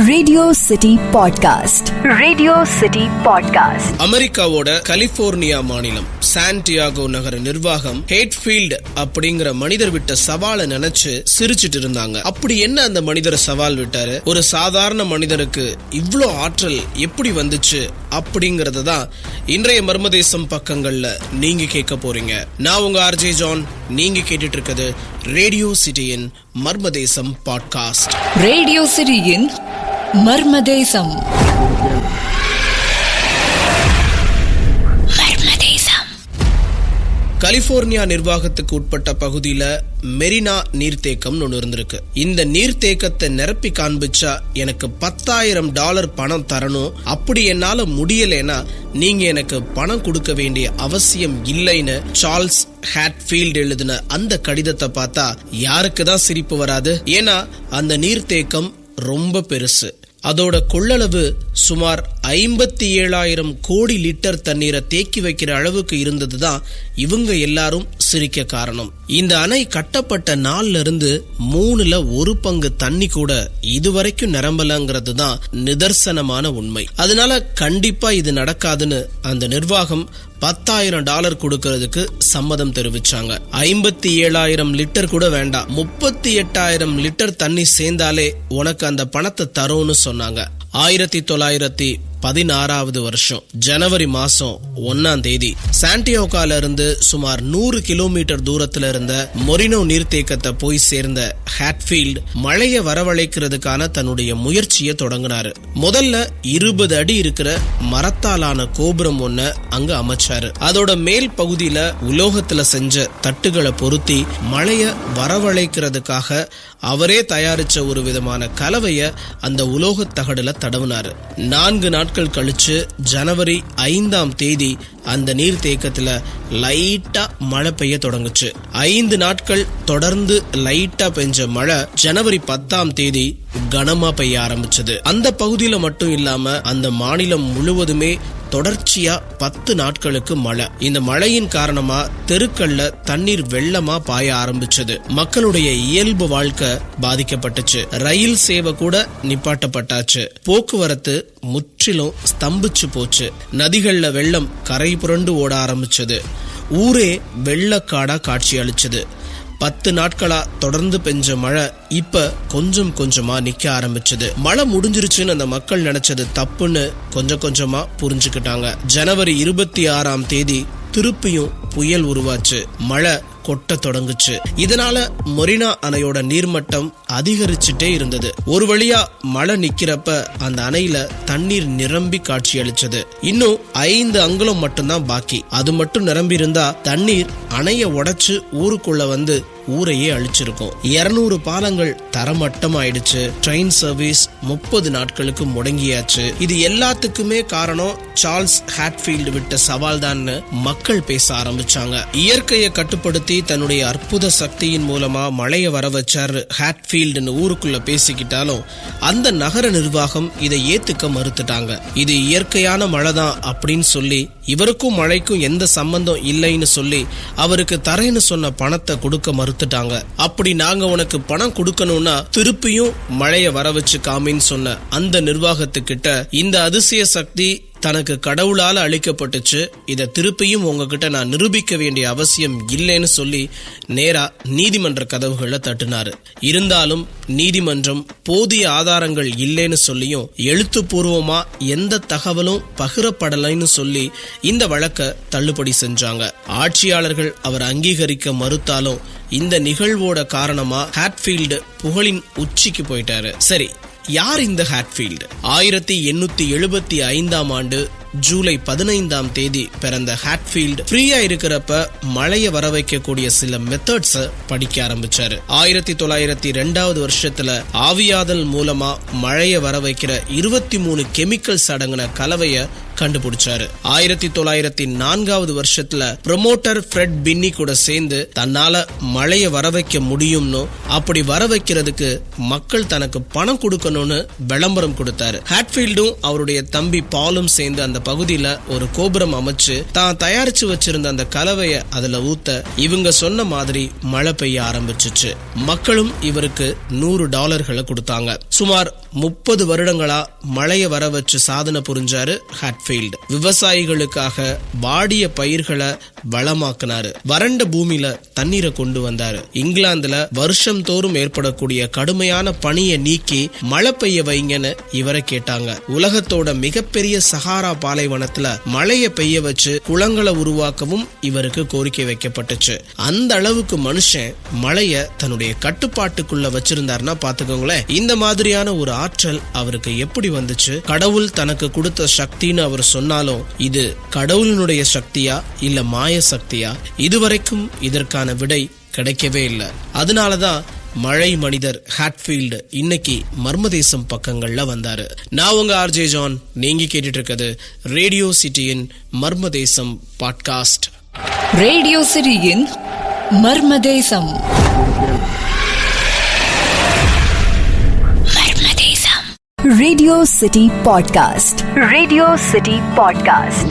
Radio city podcast. Radio city podcast. அமெரிக்காவோட California மாநிலம் Santiago நகர நிர்வாகம் ஹேட்ஃபீல்டு அப்படிங்கிற மனிதர் விட்ட சவாலை நினைச்சு சிரிச்சிட்டு இருந்தாங்க. அப்படி என்ன அந்த மனிதர் சவால் விட்டாரு? ஒரு சாதாரண மனிதருக்கு இவ்ளோ ஆற்றல் எப்படி வந்துச்சு அப்படிங்கறத தான் இன்றைய மர்மதேசம் பக்கங்கள்ல நீங்க கேட்க போறீங்க. நான் உங்க ஆர்ஜே ஜான். நீங்க கேட்டுட்டு இருக்கிறது ரேடியோ சிட்டியின் மர்மதேசம் பாட்காஸ்ட். ரேடியோ சிட்டியின் மர்மதேசம். கலிபோர்னியா நிர்வாகத்துக்கு உட்பட்ட பகுதியில மெரினா நீர்த்தேக்கம் ஒன்று இருந்திருக்கு. இந்த நீர்த்தேக்கத்தை நிரப்பி காண்பிச்சா எனக்கு $10,000 பணம் தரணும். அப்படி என்னால முடியலனா நீங்க எனக்கு பணம் கொடுக்க வேண்டிய அவசியம் இல்லைன்னு சார்ல்ஸ் ஹேட்ஃபீல்டு எழுதின அந்த கடிதத்தை பார்த்தா யாருக்கு தான் சிரிப்பு வராது? ஏன்னா அந்த நீர்த்தேக்கம் ரொம்ப பெருசு. அதோட கொள்ளளவு சுமார் 57,000 கோடி லிட்டர் தண்ணீரை தேக்கி வைக்கிற அளவுக்கு இருந்ததுதான் இவங்க எல்லாரும் சிரிக்க காரணம். இந்த அணை கட்டப்பட்ட நாள்ல இருந்து 1/3 பங்கு தண்ணி கூட இதுவரைக்கும் நிரம்பலங்கிறது தான் நிதர்சனமான உண்மை. அதனால கண்டிப்பா இது நடக்காதுன்னு அந்த நிர்வாகம் $10,000 கொடுக்கறதுக்கு சம்மதம் தெரிவிச்சாங்க. 57,000 லிட்டர் கூட வேண்டாம், 38,000 லிட்டர் தண்ணி சேர்ந்தாலே உனக்கு அந்த பணத்தை தரோன்னு சொன்னாங்க. 1916 வருஷம் ஜனவரி மாசம் 1ஆம் தேதி சாண்டியாகோல இருந்து சுமார் 100 கிலோமீட்டர் தூரத்துல இருந்த மொரினோ நீர்த்தேக்கத்தை போய் சேர்ந்த ஹேட்ஃபீல்டு மழைய வரவழைக்கிறதுக்கான தன்னுடைய முயற்சியை தொடங்கினாரு. முதல்ல 20 அடி இருக்கிற மரத்தாலான கோபுரம் ஒன்ன அங்க அமைச்சாரு. அதோட மேல் பகுதியில உலோகத்துல செஞ்ச தட்டுகளை பொருத்தி மழைய வரவழைக்கிறதுக்காக அவரே தயாரிச்ச ஒரு விதமான கலவைய அந்த உலோக தகடுல தடவினாரு. 4 நாட்கள் கழிச்சு ஜனவரி 5ஆம் தேதி அந்த நீர் தேக்கத்துல லைட்டா மழை பெய்ய தொடங்குச்சு. 5 நாட்கள் தொடர்ந்து லைட்டா பெஞ்ச மழை ஜனவரி 10ஆம் தேதி கனமா பெய்ய ஆரம்பிச்சது. அந்த பகுதியில மட்டும் இல்லாம அந்த மாநிலம் முழுவதுமே தொடர்ச்சியா 10 நாட்களுக்கு மழை. இந்த மழையின் காரணமா தெருக்கள்ல தண்ணீர் வெள்ளமா பாய ஆரம்பிச்சது. மக்களுடைய இயல்பு வாழ்க்கை பாதிக்கப்பட்டுச்சு. ரயில் சேவை கூட நிப்பாட்டப்பட்டாச்சு. போக்குவரத்து முற்றிலும் ஸ்தம்பிச்சு போச்சு. நதிகள்ல வெள்ளம் கரை புரண்டு ஓட ஆரம்பிச்சது. ஊரே வெள்ளக்காடா காட்சி அளிச்சது. 10 நாட்களா தொடர்ந்து பெஞ்ச மழை இப்ப கொஞ்சம் கொஞ்சமா நிக்க ஆரம்பிச்சது. மழை முடிஞ்சிருச்சுன்னு அந்த மக்கள் நினைச்சது தப்புன்னு கொஞ்சம் கொஞ்சமா புரிஞ்சுக்கிட்டாங்க. ஜனவரி 26ஆம் தேதி திருப்பியும் புயல் உருவாச்சு. மழை கொட்ட தொடங்குச்சு. இதனால மொரினா அணையோட நீர்மட்டம் அதிகரிச்சுட்டே இருந்தது. ஒரு வழியா மழை நிக்கிறப்ப அந்த அணையில தண்ணீர் நிரம்பி காட்சி அளிச்சது. இன்னும் 5 அங்குலம் மட்டும்தான் பாக்கி. அது மட்டும் நிரம்பி இருந்தா தண்ணீர் அணைய உடைச்சு ஊருக்குள்ள வந்து ஊரையே அழிச்சிருக்கும். 200 பாலங்கள் தரமட்டம் ஆயிடுச்சு. ட்ரெயின் சர்வீஸ் 30 நாட்களுக்கு முடங்கியாச்சு. இது எல்லாத்துக்குமே காரணம் சார்ல்ஸ் ஹேட்ஃபீல்டு விட்ட சவால் தான் மக்கள் பேச ஆரம்பிச்சாங்க. இயற்கையை கட்டுப்படுத்தி தன்னுடைய அற்புத சக்தியின் மூலமா மழைய வர வச்சார் ஹேட்ஃபீல்டுன்னு ஊருக்குள்ள பேசிக்கிட்டாலும் அந்த நகர நிர்வாகம் இதை ஏத்துக்க மறுத்துட்டாங்க. இது இயற்கையான மழைதான் அப்படின்னு சொல்லி இவருக்கும் மழைக்கும் எந்த சம்பந்தம் இல்லைன்னு சொல்லி அவருக்கு தரேன்னு சொன்ன பணத்தை கொடுக்க மறுத்துட்டாங்க. அப்படி நாங்க உனக்கு பணம் கொடுக்கணும்னா திருப்பியும் மழைய வர வச்சு காமின்னு சொன்ன அந்த நிர்வாகத்துக்கிட்ட இந்த அதிசய சக்தி தனக்கு கடவுளால அளிக்கப்பட்டுச்சு, இத திருப்பியும் உங்ககிட்ட நான் நிரூபிக்க வேண்டிய அவசியம் இல்லைன்னு சொல்லி நேரா நீதிமன்ற கதவுகளை தட்டினாரு. இருந்தாலும் நீதிமன்றம் போதிய ஆதாரங்கள் இல்லைன்னு சொல்லியும் எழுத்துப்பூர்வமா எந்த தகவலும் பகிரப்படலைன்னு சொல்லி இந்த வழக்க தள்ளுபடி செஞ்சாங்க. ஆட்சியாளர்கள் அவர் அங்கீகரிக்க மறுத்தாலும் இந்த நிகழ்வோட காரணமா ஹேட்ஃபீல்டு புகழின் உச்சிக்கு போயிட்டாரு. சரி, யார் இந்த ஹேட்ஃபீல்டு? 1875ஆம் ஆண்டு ஜூலை 15ஆம் தேதி பிறந்த ஹேட்ஃபீல்டு ஃப்ரீயா இருக்கிறப்ப மழைய வர வைக்கக்கூடிய சில மெத்தட்ஸ படிக்க ஆரம்பிச்சாரு. 1902 வருஷத்துல ஆவியாதல் மூலமா மழைய வர வைக்கிற 23 கெமிக்கல்ஸ் அடங்கின கலவைய கண்டுபிடிச்சாரு. 1904 வருஷத்துல ப்ரமோட்டர் ஃப்ரெட் பின்னி கூட சேர்ந்து தன்னால மழைய வர வைக்க முடியும்னு, அப்படி வர வைக்கிறதுக்கு மக்கள் தனக்கு பணம் கொடுக்கணும்னு விளம்பரம் கொடுத்தாரு. ஹேட்ஃபீல்டும் அவருடைய தம்பி பாலும் சேர்ந்து அந்த பகுதியில ஒரு கோபுரம் அமைச்சு தான் தயாரிச்சு வச்சிருந்த அந்த கலவைய அதுல ஊத்த இவங்க சொன்ன மாதிரி மழை பெய்ய ஆரம்பிச்சுச்சு. மக்களும் இவருக்கு $100 கொடுத்தாங்க. சுமார் 30 வருடங்களா மழைய வர வச்சு சாதனை புரிஞ்சாரு ஹாட்ஃபீல்டு. விவசாயிகளுக்காக வாடிய பயிர்களை வளமாக்குனாரு. வறண்ட பூமியில தண்ணீரை கொண்டு வந்தாரு. இங்கிலாந்துல வருஷம் தோறும் ஏற்படக்கூடிய கடுமையான பனியை நீக்கி மழை பெய்ய வைங்கன்னு இவரை கேட்டாங்க. உலகத்தோட மிகப்பெரிய சஹாரா பாலைவனத்துல மழைய பெய்ய வச்சு குளங்களை உருவாக்கவும் இவருக்கு கோரிக்கை வைக்கப்பட்டுச்சு. அந்த அளவுக்கு மனுஷன் மழைய தன்னுடைய கட்டுப்பாட்டுக்குள்ள வச்சிருந்தாருன்னா பாத்துக்கோங்களேன். இந்த மாதிரியான ஒரு ஆற்றல் அவருக்கு எப்படி வந்துச்சு? கடவுள் தனக்கு கொடுத்த சக்தின்னு அவர் சொன்னாலும் இது கடவுளினுடைய சக்தியா இல்ல மாய சக்தியா? இதுவரைக்கும் இதற்கான விடை கிடைக்கவே இல்லை. அதனாலதான் மழை மனிதர் ஹாட்ஃபீல்டு இன்னைக்கு மர்மதேசம் பக்கங்கள்ல வந்தாரு. நான் உங்க ஆர்ஜே ஜான். நீங்க கேட்டுட்டு இருக்கிறது ரேடியோ சிட்டியின் மர்மதேசம் பாட்காஸ்ட். ரேடியோ சிட்டியின் Marmadesam. Radio City podcast. Radio City podcast.